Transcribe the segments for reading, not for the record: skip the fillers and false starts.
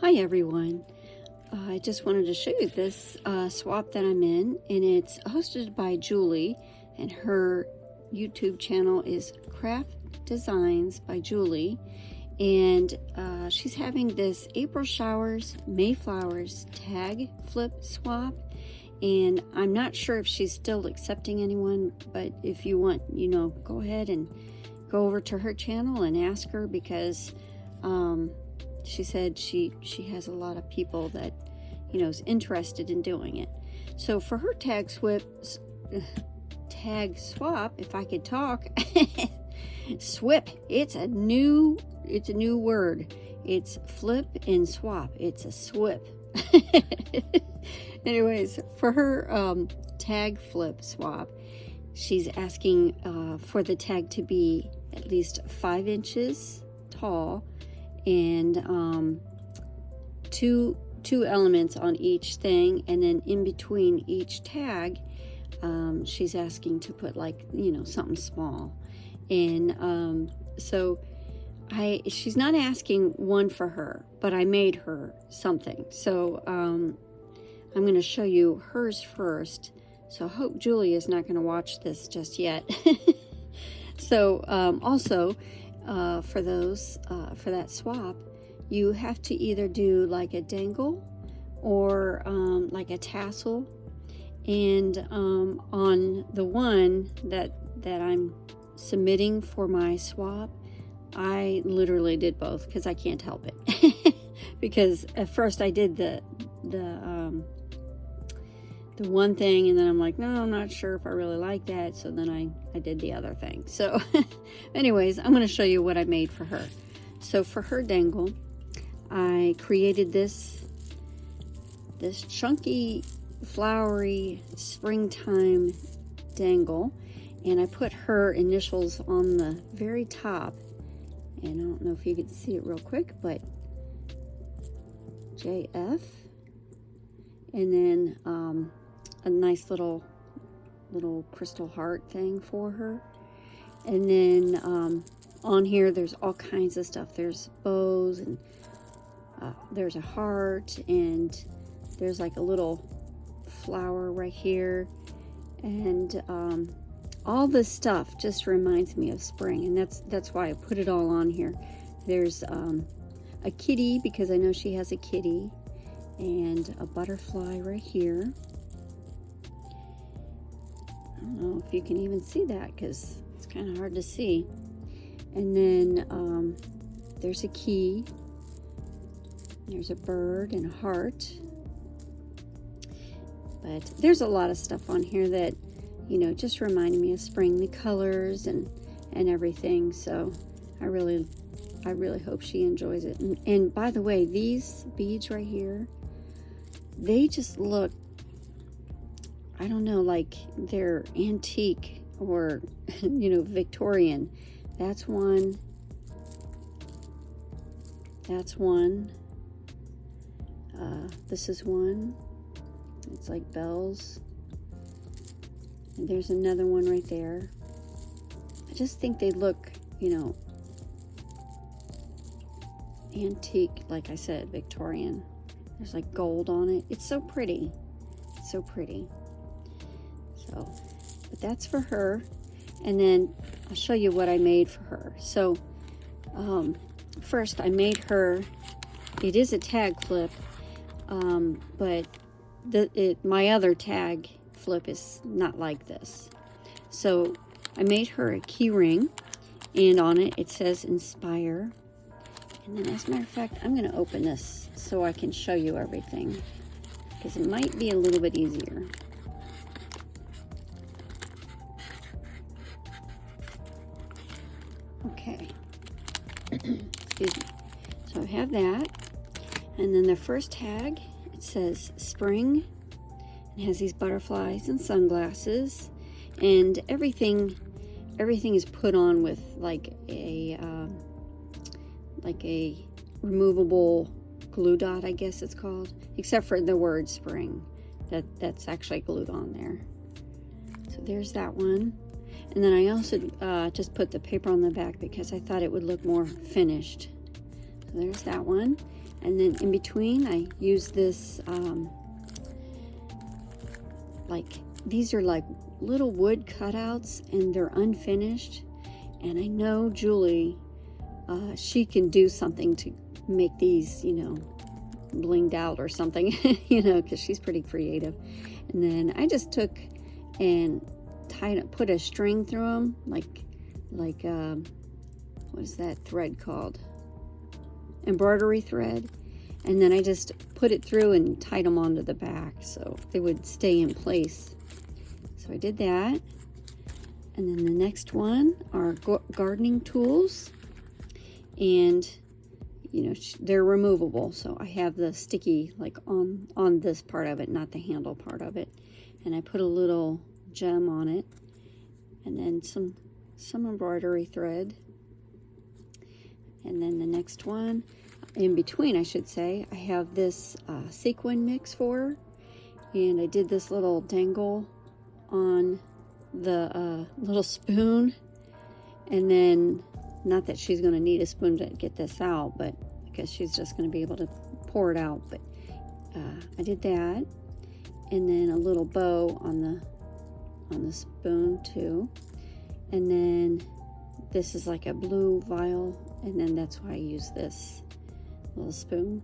Hi everyone. I just wanted to show you this swap that I'm in, and it's hosted by Julie, and her YouTube channel is Craft Designs by Julie, and she's having this April Showers Mayflowers tag flip swap, and I'm not sure if she's still accepting anyone, but if you want, go ahead and go over to her channel and ask her, because she said she has a lot of people that is interested in doing it. So for her tag swap, if I could talk, swip, it's a new word. It's flip and swap. It's a swip. Anyways, for her tag flip swap, she's asking for the tag to be at least 5 inches tall, and two elements on each thing, and then in between each tag she's asking to put something small. And so she's not asking one for her, but I made her something. So I'm going to show you hers first. So I hope Julie is not going to watch this just yet. So also for that swap, you have to either do like a dangle or like a tassel. And on the one that I'm submitting for my swap, I literally did both because I can't help it. Because at first I did the one thing, and then I'm like, no, I'm not sure if I really like that. So then I did the other thing. So anyways, I'm going to show you what I made for her. So for her dangle, I created this chunky, flowery springtime dangle, and I put her initials on the very top. And I don't know if you can see it real quick, but JF, and then a nice little crystal heart thing for her. And then on here there's all kinds of stuff. There's bows, and there's a heart, and there's like a little flower right here, and all this stuff just reminds me of spring, and that's why I put it all on here. There's a kitty, because I know she has a kitty, and a butterfly right here. I don't know if you can even see that because it's kind of hard to see. And then there's a key, there's a bird and a heart. But there's a lot of stuff on here that just reminded me of spring, the colors and everything. So I really hope she enjoys it. And by the way, these beads right here, they just look, I don't know, like they're antique or Victorian. That's one. This is one. It's like bells. And there's another one right there. I just think they look, antique, like I said, Victorian. There's like gold on it. It's so pretty. It's so pretty. So, but that's for her. And then I'll show you what I made for her. So, first I made her, it is a tag flip, but my other tag flip is not like this. So I made her a key ring, and on it says inspire. And then, as a matter of fact, I'm going to open this so I can show you everything, because it might be a little bit easier. Okay. Excuse me. So I have that, and then the first tag, it says spring. It has these butterflies and sunglasses, and everything is put on with like a removable glue dot, I guess it's called, except for the word spring. That's actually glued on there. So there's that one. And then I also just put the paper on the back because I thought it would look more finished. So there's that one. And then in between, I use this, like, these are like little wood cutouts, and they're unfinished. And I know Julie, she can do something to make these, you know, blinged out or something, you know, because she's pretty creative. And then I just took and put a string through them, like what is that thread called? Embroidery thread. And then I just put it through and tied them onto the back so they would stay in place. So I did that. And then the next one are gardening tools. And, you know, they're removable. So I have the sticky like on this part of it, not the handle part of it. And I put a little gem on it. And then some embroidery thread. And then the next one, in between I should say, I have this sequin mix for her. And I did this little dangle on the little spoon. And then, not that she's going to need a spoon to get this out, but because she's just going to be able to pour it out. But I did that. And then a little bow on the spoon too. And then this is like a blue vial, and then that's why I use this little spoon.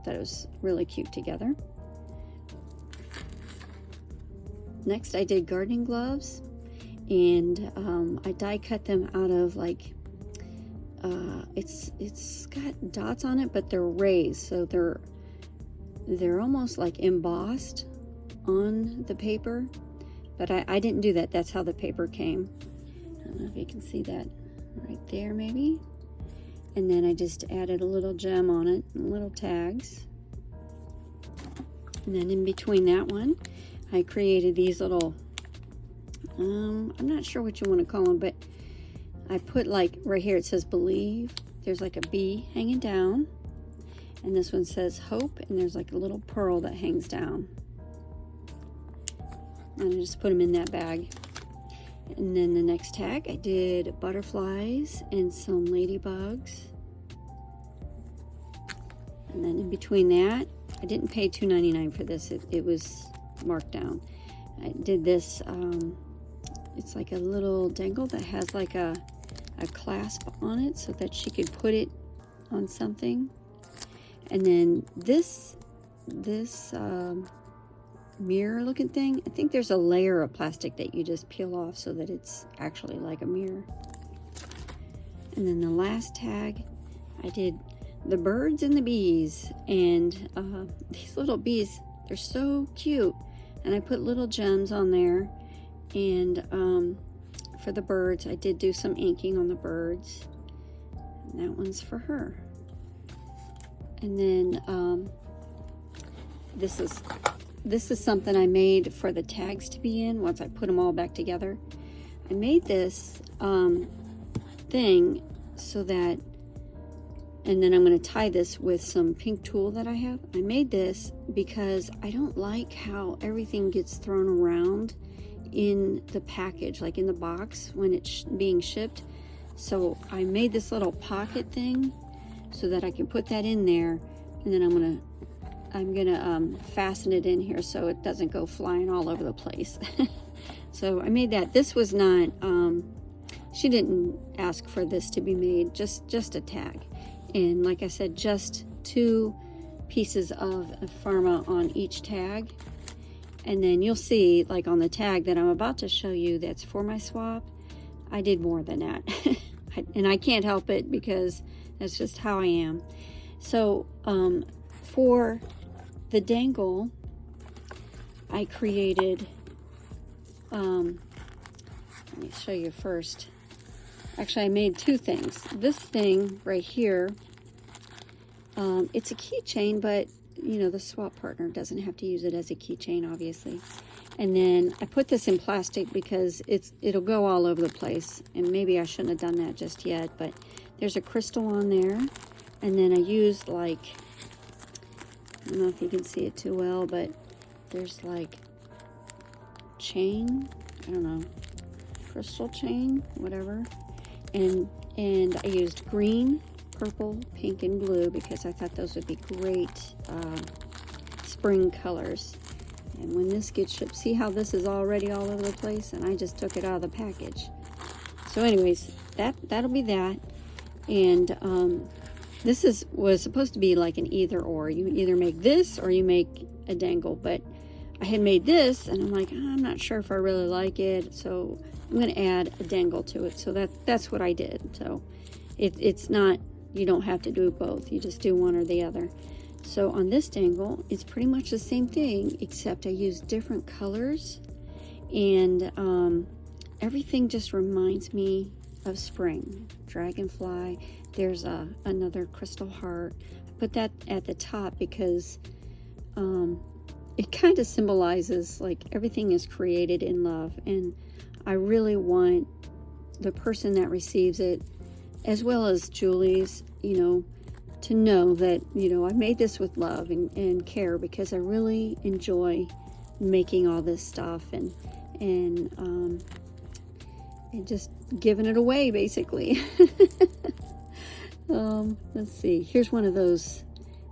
Thought it was really cute together. Next, I did gardening gloves, and I die cut them out of like it's got dots on it, but they're raised, so they're almost like embossed on the paper. But I didn't do that. That's how the paper came. I don't know if you can see that right there, maybe. And then I just added a little gem on it, and little tags. And then in between that one, I created these little, I'm not sure what you want to call them, but I put like, right here it says believe. There's like a bee hanging down. And this one says hope, and there's like a little pearl that hangs down. And I just put them in that bag. And then the next tag, I did butterflies and some ladybugs. And then in between that, I didn't pay $2.99 for this. It was marked down. I did this, it's like a little dangle that has like a clasp on it so that she could put it on something. And then this mirror looking thing, I think there's a layer of plastic that you just peel off so that it's actually like a mirror. And then the last tag, I did the birds and the bees, and these little bees, they're so cute, and I put little gems on there. And for the birds, I did do some inking on the birds, and that one's for her. And then this is something I made for the tags to be in once I put them all back together. I made this thing so that, and then I'm going to tie this with some pink tulle that I have. I made this because I don't like how everything gets thrown around in the package, like in the box when it's being shipped. So I made this little pocket thing so that I can put that in there, and then I'm gonna fasten it in here so it doesn't go flying all over the place. So I made that. This was not, she didn't ask for this to be made, just a tag. And like I said, just 2 pieces of Pharma on each tag. And then you'll see, like on the tag that I'm about to show you that's for my swap, I did more than that. And I can't help it because that's just how I am. So for the dangle, I created, let me show you first. Actually, I made 2 things. This thing right here, it's a keychain, but you know, the swap partner doesn't have to use it as a keychain, obviously. And then I put this in plastic because it'll go all over the place, and maybe I shouldn't have done that just yet, but there's a crystal on there. And then I used like, I don't know if you can see it too well, but there's like chain, I don't know, crystal chain, whatever. And I used green purple, pink, and blue because I thought those would be great spring colors. And when this gets shipped, see how this is already all over the place, and I just took it out of the package. So anyways, that'll be that. And this was supposed to be like an either or. You either make this or you make a dangle, but I had made this and I'm like, I'm not sure if I really like it, so I'm going to add a dangle to it. So that's what I did. So it's not, you don't have to do both, you just do one or the other. So on this dangle, it's pretty much the same thing, except I used different colors, and everything just reminds me of spring. Dragonfly, there's another crystal heart. I put that at the top because it kind of symbolizes like everything is created in love, and I really want the person that receives it, as well as Julie's, to know that, I made this with love and care, because I really enjoy making all this stuff and just giving it away, basically. Let's see. Here's one of those.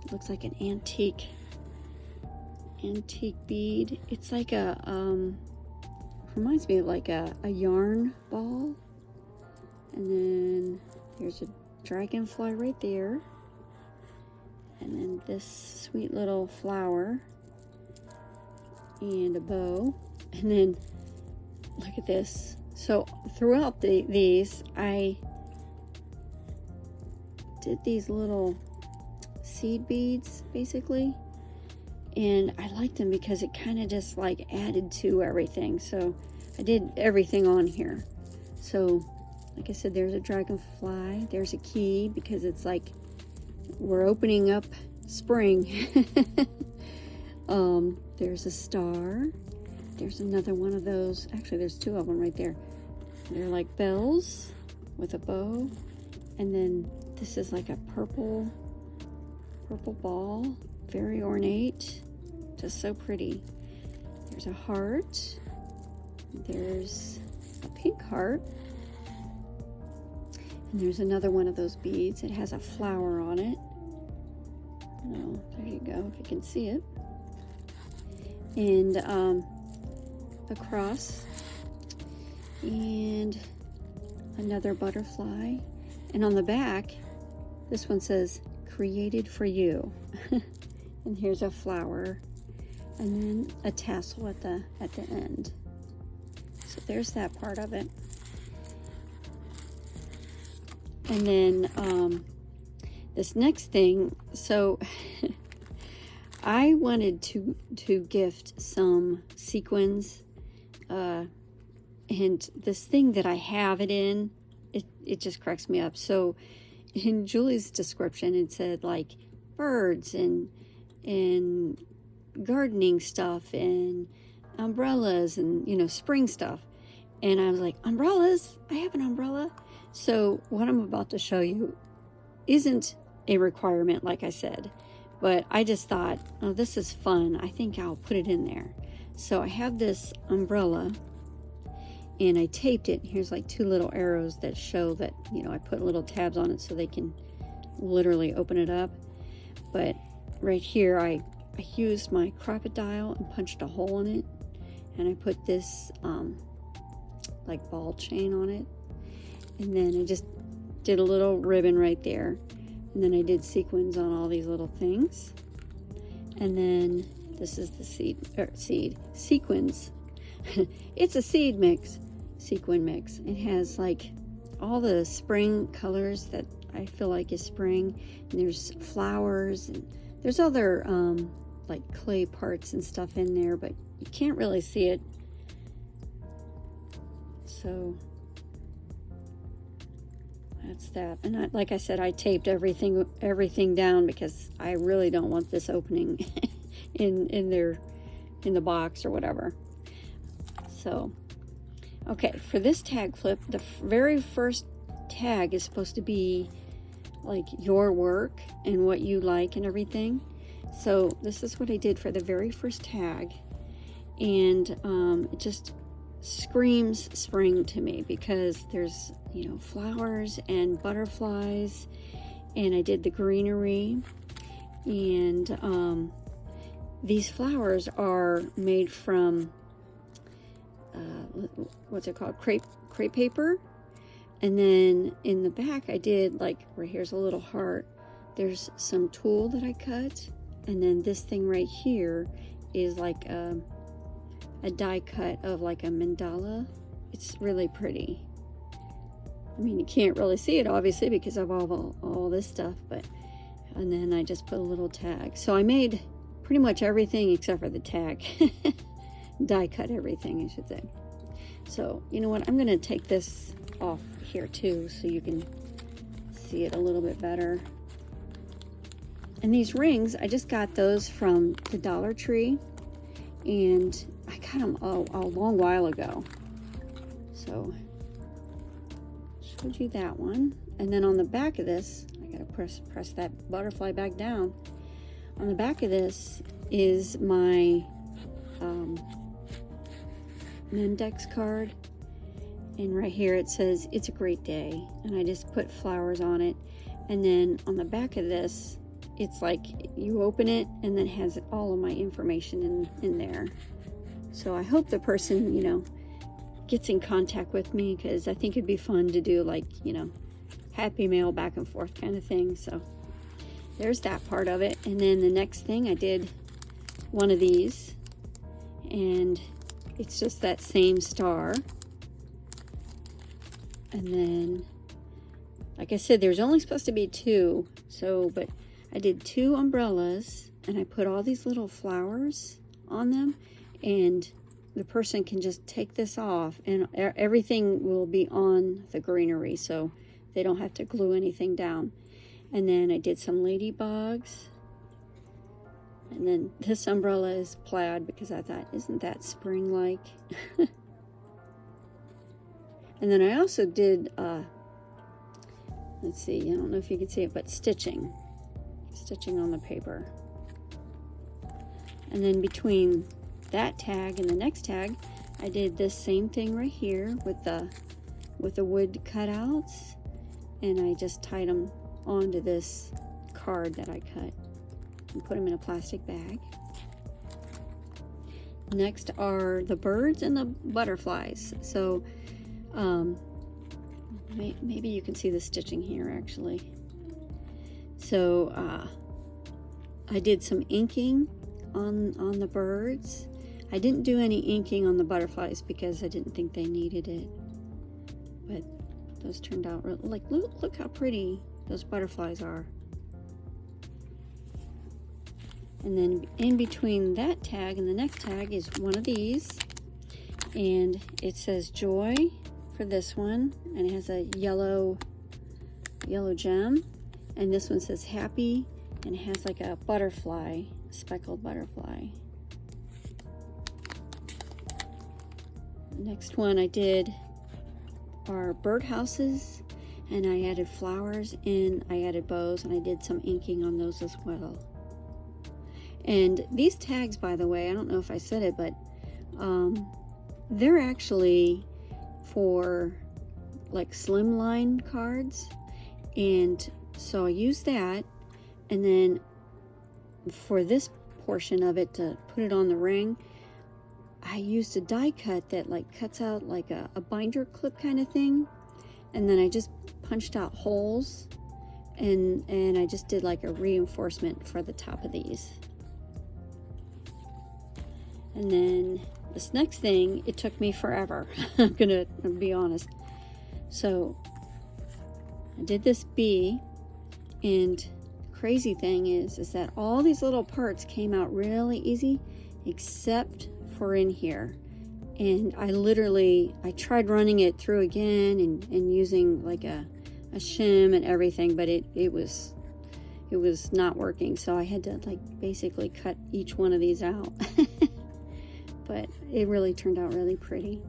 It looks like an antique bead. It's like reminds me of like a yarn ball. And then there's a dragonfly right there. And then this sweet little flower and a bow. And then look at this. So throughout these, I did these little seed beads, basically. And I liked them because it kind of just like added to everything. So I did everything on here. So like I said, there's a dragonfly. There's a key because it's like we're opening up spring. There's a star. There's another one of those. Actually, there's two of them right there. They're like bells with a bow. And then this is like a purple ball. Very ornate. Just so pretty. There's a heart. There's a pink heart. And there's another one of those beads. It has a flower on it. Oh, there you go, if you can see it. And a cross. And another butterfly. And on the back, this one says, "Created for you." And here's a flower. And then a tassel at the end. So there's that part of it. And then this next thing, so I wanted to gift some sequins, and this thing that I have it in, it just cracks me up. So in Julie's description, it said like birds and gardening stuff and umbrellas and spring stuff. And I was like, umbrellas? I have an umbrella. So what I'm about to show you isn't a requirement, like I said, but I just thought, oh, this is fun. I think I'll put it in there. So I have this umbrella and I taped it. Here's like two little arrows that show that, I put little tabs on it so they can literally open it up. But right here, I used my crocodile and punched a hole in it. And I put this like ball chain on it. And then I just did a little ribbon right there. And then I did sequins on all these little things. And then this is the sequins. It's a sequin mix. It has like all the spring colors that I feel like is spring. And there's flowers and there's other like clay parts and stuff in there, but you can't really see it. So that's that. And like I said, I taped everything down because I really don't want this opening in the box or whatever. So, okay, for this tag flip, the very first tag is supposed to be like your work and what you like and everything. So this is what I did for the very first tag, and it just screams spring to me because there's flowers and butterflies and I did the greenery. And these flowers are made from what's it called, crepe paper. And then in the back I did, like, right here's a little heart, there's some tulle that I cut, and then this thing right here is like a die cut of like a mandala. It's really pretty. I mean, you can't really see it obviously because of all this stuff, but, and then I just put a little tag. So I made pretty much everything except for the tag. Die cut everything, I should say. So you know what, I'm gonna take this off here too so you can see it a little bit better. And these rings, I just got those from the Dollar Tree, and I got them a long while ago. So showed you that one. And then on the back of this, I gotta press that butterfly back down. On the back of this is my Mendex card, and right here it says it's a great day, and I just put flowers on it. And then on the back of this, it's like you open it and then it has all of my information in there. So I hope the person, you know, gets in contact with me, because I think it'd be fun to do, like, you know, happy mail back and forth kind of thing. So there's that part of it. And then the next thing, I did one of these, and it's just that same star. And then, like I said, there's only supposed to be 2, so, but I did 2 umbrellas, and I put all these little flowers on them, and the person can just take this off and everything will be on the greenery, so they don't have to glue anything down. And then I did some ladybugs, and then this umbrella is plaid because I thought, isn't that spring-like? And then I also did, let's see, I don't know if you can see it, but stitching on the paper. And then between that tag and the next tag, I did this same thing right here with the wood cutouts, and I just tied them onto this card that I cut and put them in a plastic bag. Next are the birds and the butterflies. So maybe you can see the stitching here actually. So I did some inking on the birds. I didn't do any inking on the butterflies because I didn't think they needed it, but those turned out real, like, look how pretty those butterflies are. And then in between that tag and the next tag is one of these, and it says joy for this one, and it has a yellow gem, and this one says happy, and it has like a butterfly, a speckled butterfly. The next one I did are birdhouses, and I added flowers and I added bows, and I did some inking on those as well. And these tags, by the way, I don't know if I said it, but they're actually for like slimline cards, and so I used that, and then for this portion of it to put it on the ring, I used a die cut that like cuts out like a binder clip kind of thing, and then I just punched out holes, and I just did like a reinforcement for the top of these. And then this next thing, it took me forever. I'm gonna be honest. So I did this bee, and the crazy thing is that all these little parts came out really easy, except for in here. And I tried running it through again and using like a shim and everything, but it was not working. So I had to like basically cut each one of these out. But it really turned out really pretty.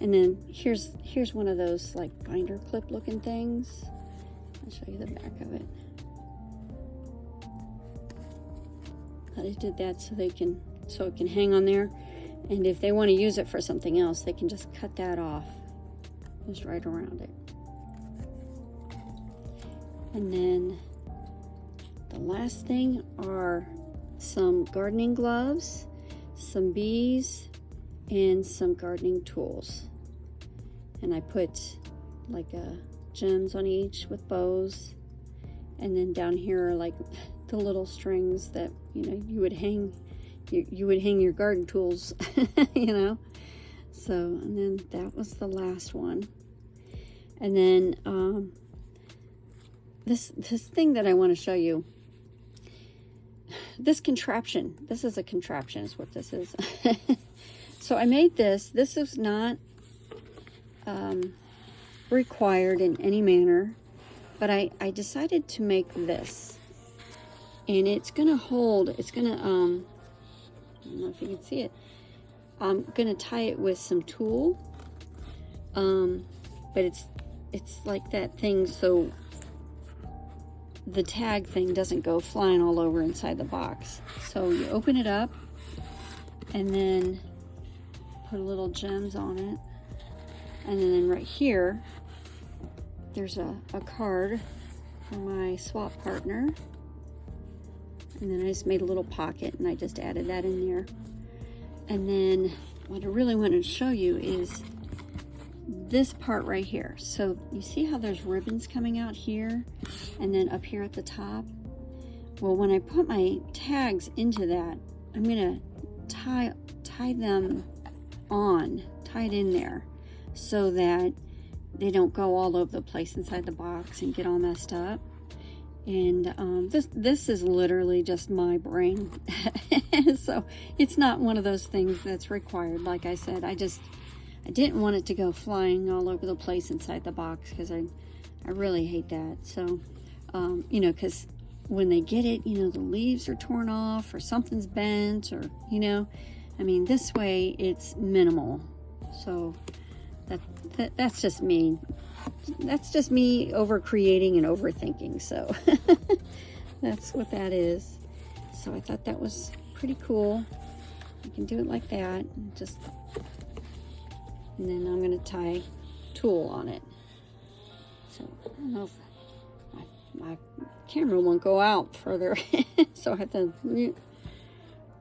And then here's one of those like binder clip looking things. I'll show you the back of it. I did that so it can hang on there, and if they want to use it for something else, they can just cut that off just right around it. And then the last thing are some gardening gloves, some bees, and some gardening tools. And I put like gems on each with bows, and then down here are like the little strings that, you know, you would hang your garden tools, you know. So, and then that was the last one. And then this thing that I want to show you, this contraption, this is a contraption is what this is. So I made this. This is not required in any manner, but I decided to make this, and it's gonna hold, it's gonna I don't know if you can see it. I'm gonna tie it with some tulle, but it's like that thing so the tag thing doesn't go flying all over inside the box. So you open it up and then put little gems on it, and then right here there's a card for my swap partner, and then I just made a little pocket and I just added that in there. And then what I really wanted to show you is this part right here. So you see how there's ribbons coming out here and then up here at the top? Well, when I put my tags into that, I'm gonna tie them on, tie it in there so that they don't go all over the place inside the box and get all messed up. And this is literally just my brain. So it's not one of those things that's required. Like I said, I didn't want it to go flying all over the place inside the box, because I really hate that. So you know, because when they get it, you know, the leaves are torn off or something's bent, or, you know, I mean, this way it's minimal. So that's just me. That's just me over creating and overthinking. So that's what that is. So I thought that was pretty cool. You can do it like that, and then I'm going to tie tulle on it. So I don't know if my camera won't go out further. So I have to,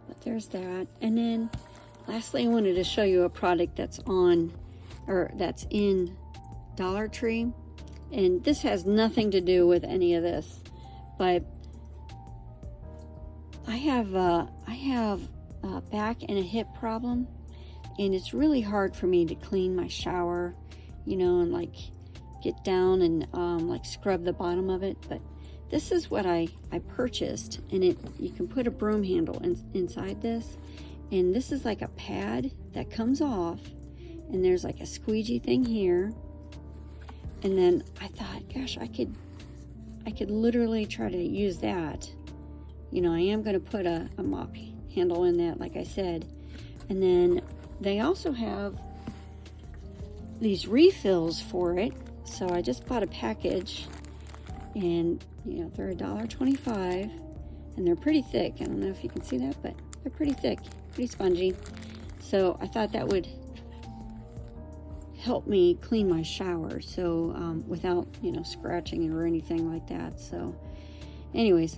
but there's that. And then lastly, I wanted to show you a product that's in Dollar Tree, and this has nothing to do with any of this, but I have a back and a hip problem, and it's really hard for me to clean my shower, you know, and like get down and like scrub the bottom of it. But this is what I purchased, and you can put a broom handle inside this, and this is like a pad that comes off, and there's like a squeegee thing here. And then I thought, gosh, I could literally try to use that. You know, I am going to put a mop handle in that, like I said. And then they also have these refills for it. So I just bought a package, and, you know, they're $1.25, and they're pretty thick. I don't know if you can see that, but they're pretty thick, pretty spongy. So I thought that would help me clean my shower, so without, you know, scratching it or anything like that. So anyways,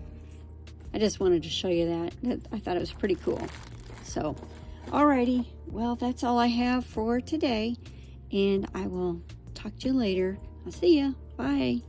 I just wanted to show you that. I thought it was pretty cool. So alrighty, well, that's all I have for today, and I will talk to you later. I'll see ya. Bye.